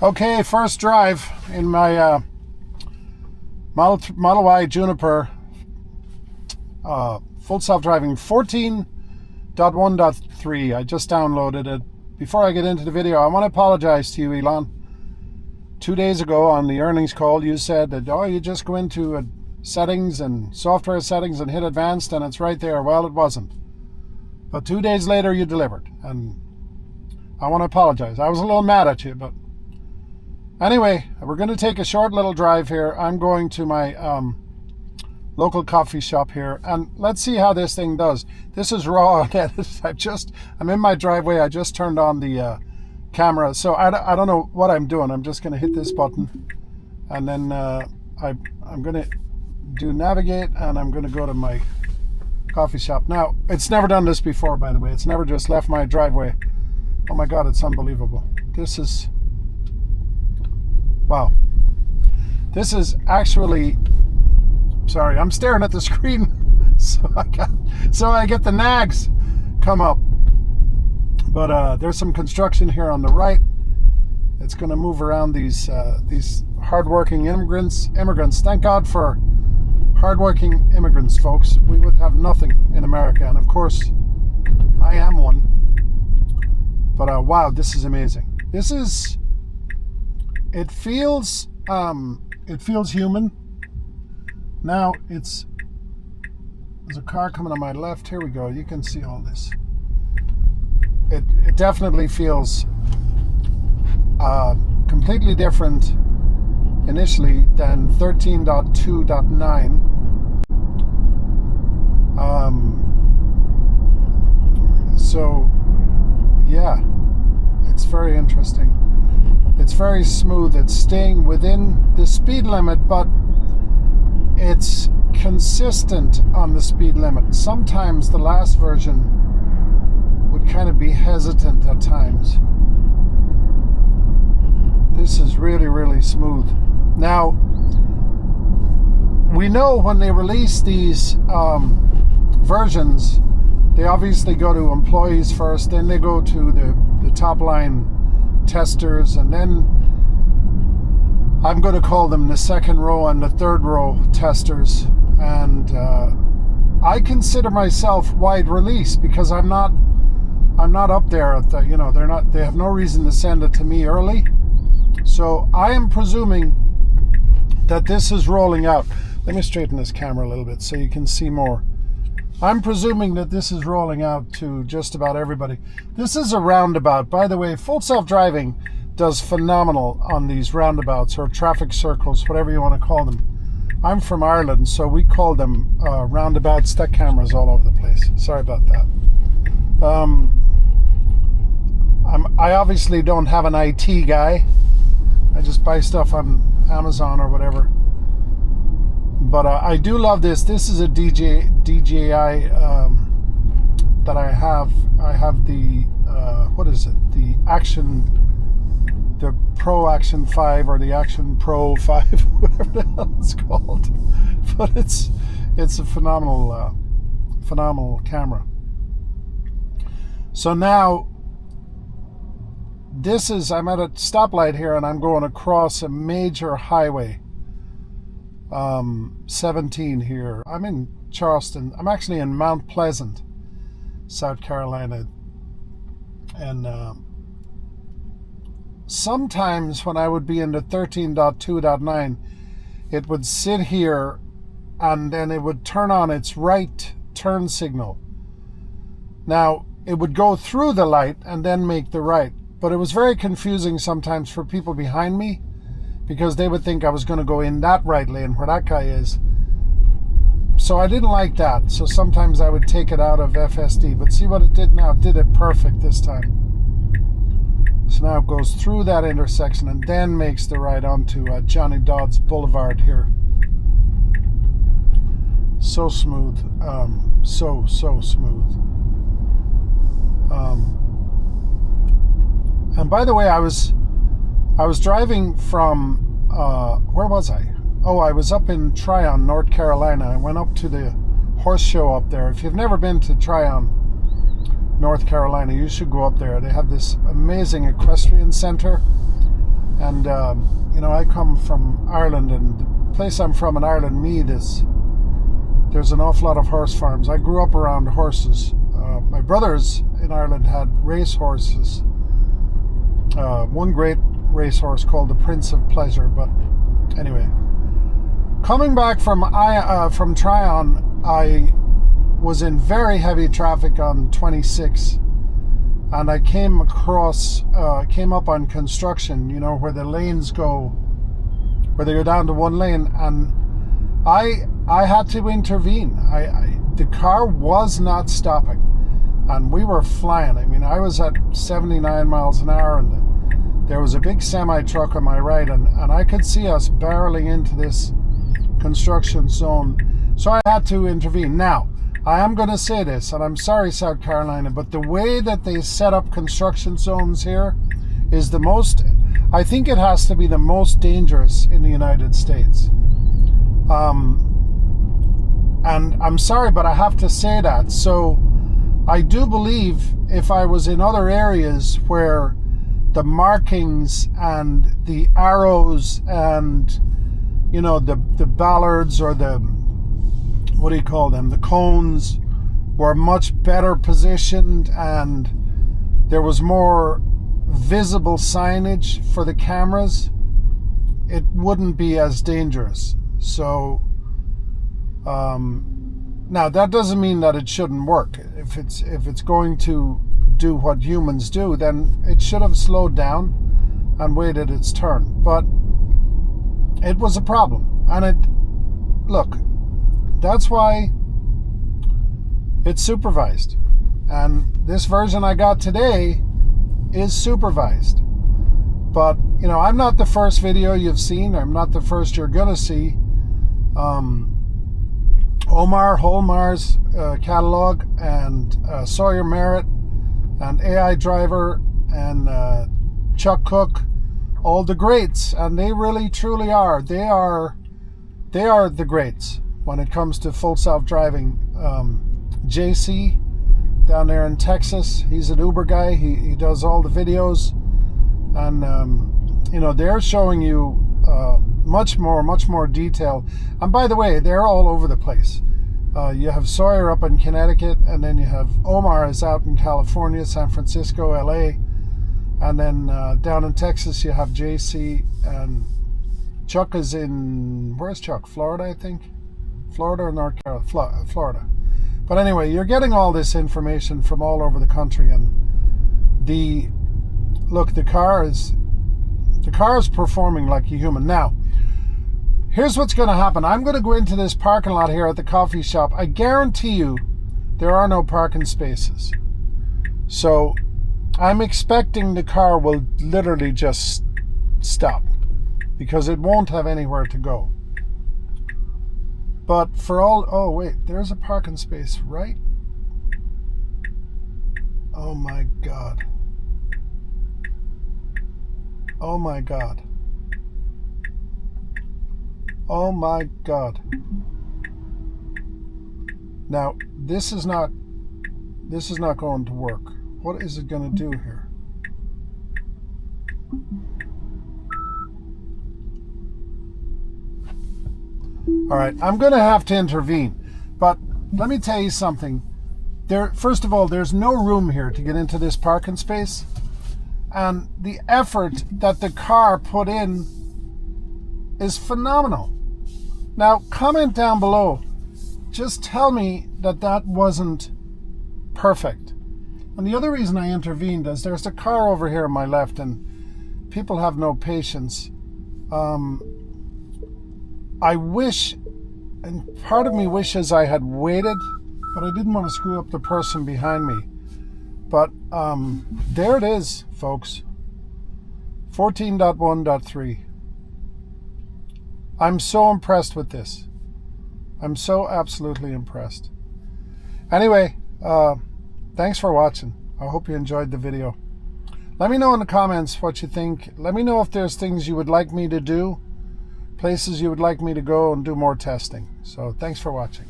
Okay, first drive in my Model Y Juniper full self-driving 14.1.3. I just downloaded it. Before I get into the video, I want to apologize to you, Elon. 2 days ago on the earnings call, you said that, you just go into settings and software settings and hit advanced and it's right there. Well, it wasn't. But 2 days later, you delivered. And I want to apologize. I was a little mad at you, but anyway, we're going to take a short little drive here. I'm going to my local coffee shop here, and let's see how this thing does. This is raw and edited. I'm in my driveway. I just turned on the camera, so I don't know what I'm doing. I'm just going to hit this button, and then I'm going to do navigate, and I'm going to go to my coffee shop. Now, it's never done this before, by the way. It's never just left my driveway. Oh my God, it's unbelievable. This is... wow. This is actually... sorry, I'm staring at the screen so I get the nags come up. But there's some construction here on the right. It's going to move around these hardworking immigrants. Thank God for hardworking immigrants, folks. We would have nothing in America, and of course, I am one. But wow, this is amazing. This is... it feels human. Now there's a car coming on my left. Here we go. You can see all this. It definitely feels completely different initially than 13.2.9. So yeah, it's very interesting. It's very smooth. It's staying within the speed limit, but it's consistent on the speed limit. Sometimes the last version would kind of be hesitant at times. This is really, really smooth. Now, we know when they release these versions, they obviously go to employees first, then they go to the top line testers, and then I'm going to call them the second row and the third row testers. And I consider myself wide release because I'm not up there at the, they have no reason to send it to me early. So I am presuming that this is rolling out. Let me straighten this camera a little bit so you can see more. I'm presuming that this is rolling out to just about everybody. This is a roundabout. By the way, full self-driving does phenomenal on these roundabouts or traffic circles, whatever you want to call them. I'm from Ireland, so we call them roundabouts. That camera's all over the place. Sorry about that. I obviously don't have an IT guy. I just buy stuff on Amazon or whatever. But I do love this. This is a DJI that I have. I have the what is it? The Pro Action 5 or the Action Pro 5, whatever the hell it's called. But it's a phenomenal camera. So now I'm at a stoplight here and I'm going across a major highway. 17 here. I'm in Charleston. I'm actually in Mount Pleasant, South Carolina. And sometimes when I would be in the 13.2.9, it would sit here and then it would turn on its right turn signal. Now, it would go through the light and then make the right. But it was very confusing sometimes for people behind me because they would think I was going to go in that right lane where that guy is. So I didn't like that. So sometimes I would take it out of FSD. But see what it did now? It did it perfect this time. So now it goes through that intersection and then makes the right onto Johnny Dodds Boulevard here. So smooth. So smooth. And by the way, I was driving from, where was I? Oh, I was up in Tryon, North Carolina. I went up to the horse show up there. If you've never been to Tryon, North Carolina, you should go up there. They have this amazing equestrian center. And you know, I come from Ireland, and the place I'm from in Ireland, there's an awful lot of horse farms. I grew up around horses. My brothers in Ireland had race horses. One great racehorse called the Prince of Pleasure. But anyway, coming back from Tryon, I was in very heavy traffic on 26, and I came up on construction, you know, where the lanes go, where they go down to one lane, and I had to intervene. The car was not stopping, and we were flying. I mean, I was at 79 miles an hour, and there was a big semi-truck on my right, and I could see us barreling into this construction zone, so I had to intervene. Now, I am going to say this, and I'm sorry, South Carolina, but the way that they set up construction zones here is I think it has to be the most dangerous in the United States. And I'm sorry, but I have to say that. So I do believe if I was in other areas where the markings and the arrows and, you know, the ballards or the, what do you call them, the cones were much better positioned and there was more visible signage for the cameras, it wouldn't be as dangerous. So now that doesn't mean that it shouldn't work. If it's going to do what humans do, then it should have slowed down and waited its turn. But it was a problem, and look, that's why it's supervised. And this version I got today is supervised. But, you know, I'm not the first video you've seen. I'm not the first you're going to see. Omar Holmar's catalog, and Sawyer Merritt, and AI Driver, and Chuck Cook, all the greats. And they really, truly are. They are the greats when it comes to full self-driving. JC down there in Texas, he's an Uber guy. He does all the videos, and you know, they're showing you much more detail. And by the way, they're all over the place. You have Sawyer up in Connecticut, and then you have Omar is out in California, San Francisco, LA, and then down in Texas you have JC, and Chuck is in, where's Chuck? Florida, I think. Florida or North Carolina? Florida. But anyway, you're getting all this information from all over the country, and the car is performing like a human. Now, here's what's going to happen. I'm going to go into this parking lot here at the coffee shop. I guarantee you there are no parking spaces. So I'm expecting the car will literally just stop because it won't have anywhere to go. But for all, oh wait, there's a parking space, right? Oh my God. Oh my God. Oh my God. Now, this is not going to work. What is it going to do here? All right, I'm going to have to intervene. But let me tell you something. First of all, there's no room here to get into this parking space. And the effort that the car put in is phenomenal. Now, comment down below. Just tell me that wasn't perfect. And the other reason I intervened is there's a car over here on my left, and people have no patience. I wish, and part of me wishes I had waited, but I didn't want to screw up the person behind me. But there it is, folks. 14.1.3. I'm so impressed with this. I'm so absolutely impressed. Anyway, thanks for watching. I hope you enjoyed the video. Let me know in the comments what you think. Let me know if there's things you would like me to do, places you would like me to go and do more testing. So thanks for watching.